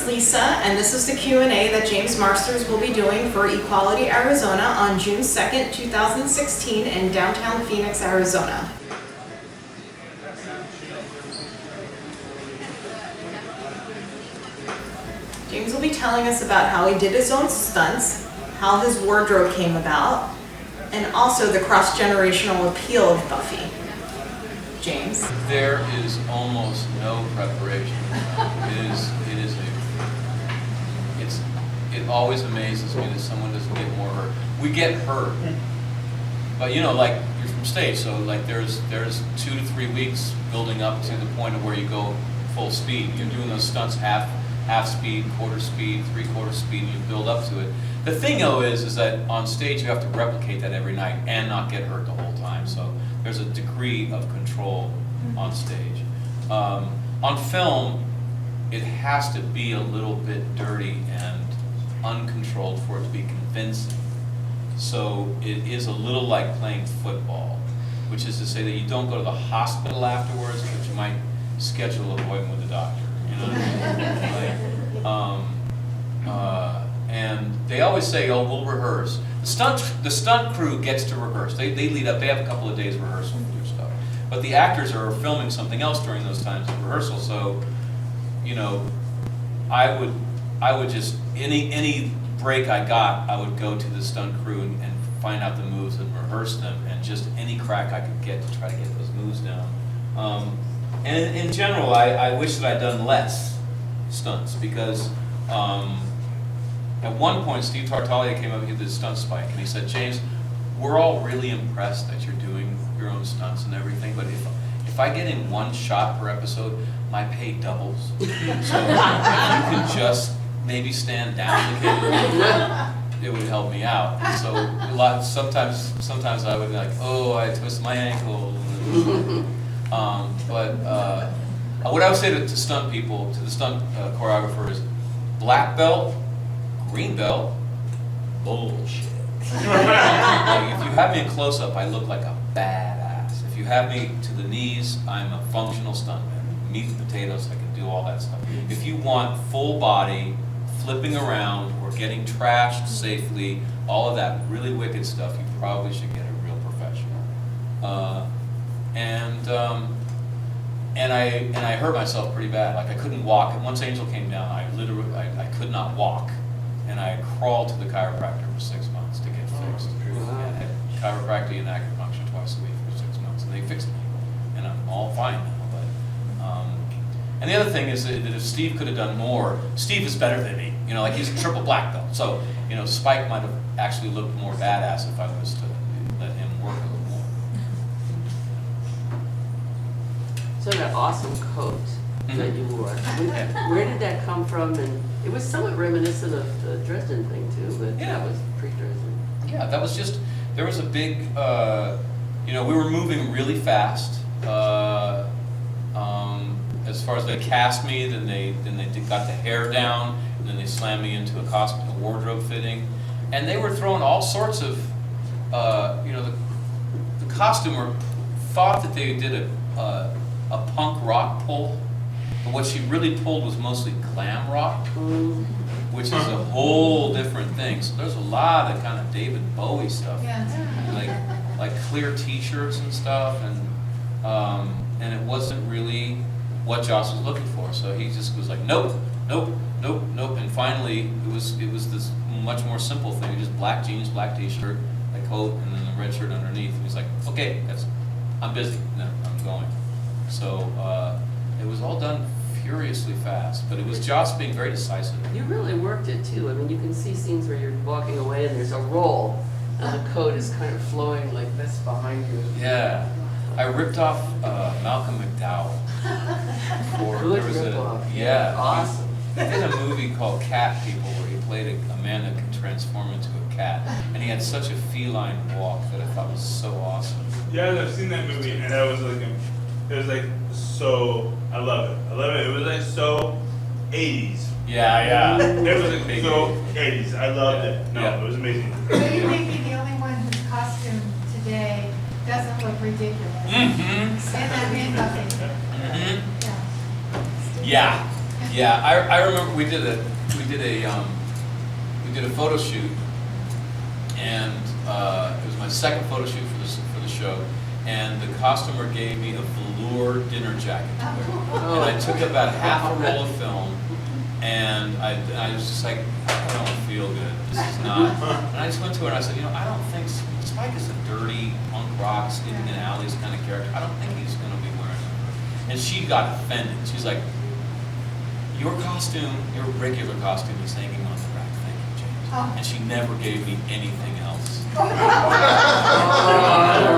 is Lisa, and this is the Q&A that James Marsters will be doing for Equality Arizona on June 2nd, 2016 in downtown Phoenix, Arizona. James will be telling us about how he did his own stunts, how his wardrobe came about, and also the cross-generational appeal of Buffy. James? There is almost no preparation. It always amazes me that someone doesn't get more hurt. We get hurt, but you know, like you're from stage, so like there's 2 to 3 weeks building up to the point of where you go full speed. You're doing those stunts half speed, quarter speed, 3/4 speed, and you build up to it. The thing though is that on stage you have to replicate that every night and not get hurt the whole time. So there's a degree of control on stage. On film, it has to be a little bit dirty and uncontrolled for it to be convincing. So it is a little like playing football, which is to say that you don't go to the hospital afterwards, but you might schedule an appointment with the doctor. You know what I mean? And they always say, "Oh, we'll rehearse." The stunt crew gets to rehearse. They lead up. They have a couple of days rehearsal for their stuff. But the actors are filming something else during those times of rehearsal. So, you know, I would just any break I got, I would go to the stunt crew and find out the moves and rehearse them, and just any crack I could get to try to get those moves down. And in general, I wish that I'd done less stunts because. At one point, Steve Tartaglia came up with his stunt spike, and he said, "James, we're all really impressed that you're doing your own stunts and everything, but if I get in 1 shot per episode, my pay doubles. So if you could just maybe stand down occasionally, it would help me out." And so sometimes I would be like, "Oh, I twist my ankle." But what I would say to stunt people, to the stunt choreographer is, black belt, green belt, bullshit. Like, if you have me in close-up, I look like a badass. If you have me to the knees, I'm a functional stuntman. Meat and potatoes, I can do all that stuff. If you want full body, flipping around, or getting trashed safely, all of that really wicked stuff, you probably should get a real professional. And I hurt myself pretty bad. Like I couldn't walk. And once Angel came down, I could not walk. And I crawled to the chiropractor for 6 months to get fixed. Wow. And I had chiropractic and acupuncture twice a week for 6 months, and they fixed me. And I'm all fine now. But and the other thing is that if Steve could have done more, Steve is better than me. You know, like he's a triple black belt. So you know, Spike might have actually looked more badass if I was to let him work a little more. So that awesome coat that you wore, where did that come from? And it was somewhat reminiscent of the Dresden thing too, but Yeah. that was pre-Dresden. Yeah, that was just, there was a big, you know, we were moving really fast. As far as they cast me, then they got the hair down, and then they slammed me into a wardrobe fitting. And they were throwing all sorts of, you know, the costumer thought that they did a punk rock pull, but what she really pulled was mostly glam rock, which is a whole different thing. So there's a lot of kind of David Bowie stuff, like clear T-shirts and stuff, and it wasn't really what Joss was looking for. So he just was like, nope, nope, nope, nope. And finally, it was this much more simple thing: just black jeans, black T-shirt, a coat, and then the red shirt underneath. And he's like, okay, I'm busy. No, I'm going. So it was all done furiously fast, but it was Joss being very decisive. You really worked it too. I mean, you can see scenes where you're walking away and there's a roll, and the coat is kind of flowing like this behind you. Yeah, I ripped off Malcolm McDowell. Good rip-off. Yeah, Awesome. He did a movie called Cat People where he played a man that could transform into a cat, and he had such a feline walk that I thought was so awesome. Yeah, I've seen that movie, and that was like so. I love it. I love it. It was like so 80s. Yeah. It was like so 80s. I loved it. No, Yeah. it was amazing. So you may be the only one whose costume today doesn't look ridiculous. Mm-hmm. And that makeup. Mm-hmm. Yeah. Yeah, I remember we did a photo shoot, and it was my second photo shoot for the show, and the costumer gave me a velour dinner jacket to wear, and I took about half a roll of film, and I was just like, I don't feel good. This is not. And I just went to her and I said, I don't think Spike is a dirty punk rock, sleeping in alleys kind of character. I don't think he's going to be wearing it. And she got offended. She's like, your regular costume is hanging on the rack. Thank you, James. And she never gave me anything else. I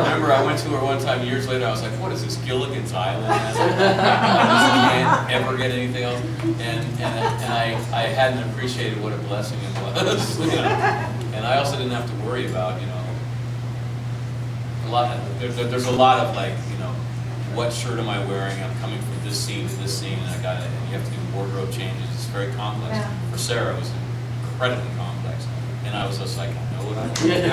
remember I went to her one time years later. I was like, "What is this, Gilligan's Island? I just can't ever get anything else." And I hadn't appreciated what a blessing it was. And I also didn't have to worry about a lot. There's a lot of what shirt am I wearing? I'm coming from this scene to this scene, and you have to do wardrobe changes. It's very complex. Yeah. For Sarah, it was incredibly complex, and I was just like, I know what I'm doing.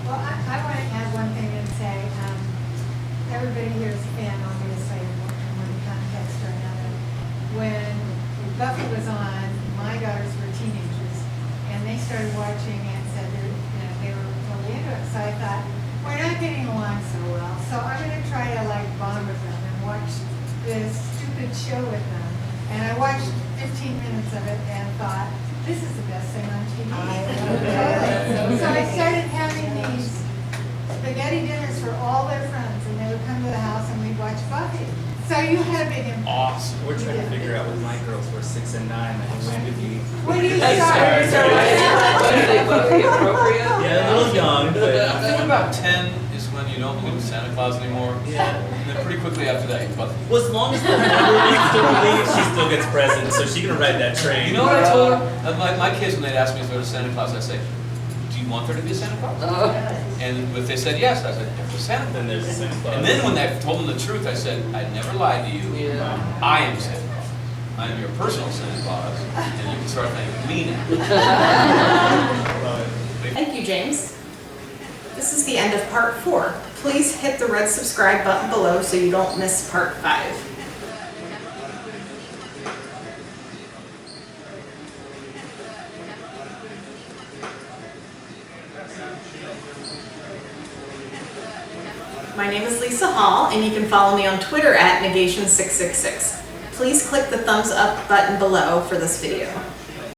Well, I want to add one thing and say, everybody here is a fan, obviously, in one context or another. When Buffy was on, my daughters were teenagers, and they started watching and said they were totally into it. So I thought, we're not getting along so well, so I'm going to try to bond with them and watch this stupid show with them. And I watched 15 minutes of it and thought, this is the best thing on TV. So I started having these spaghetti dinners for all their friends, and they would come to the house and we'd watch Buffy. So you had a big impact. Awesome. We're trying to figure out what my girls were 6 and 9. When did you? When you That's started. appropriate? Yeah, a little young, I but think about 10 is when you don't believe in Santa Claus anymore. yeah. And then pretty quickly after that, but Well, as long as the older still believe, she still gets presents, so she can ride that train. you know what I told her? My kids, when they'd ask me if there was Santa Claus, I say, do you want there to be a Santa Claus? And if they said yes, I said, there's a Santa Claus. Then there's a Santa Claus. And then when I told them the truth, I said, I never lied to you. Yeah. I am Santa Claus. I am your personal Santa Claus, and you can start thanking me now. Thank you, James. This is the end of part 4. Please hit the red subscribe button below so you don't miss part 5. My name is Lisa Hall, and you can follow me on Twitter at Negation666. Please click the thumbs up button below for this video.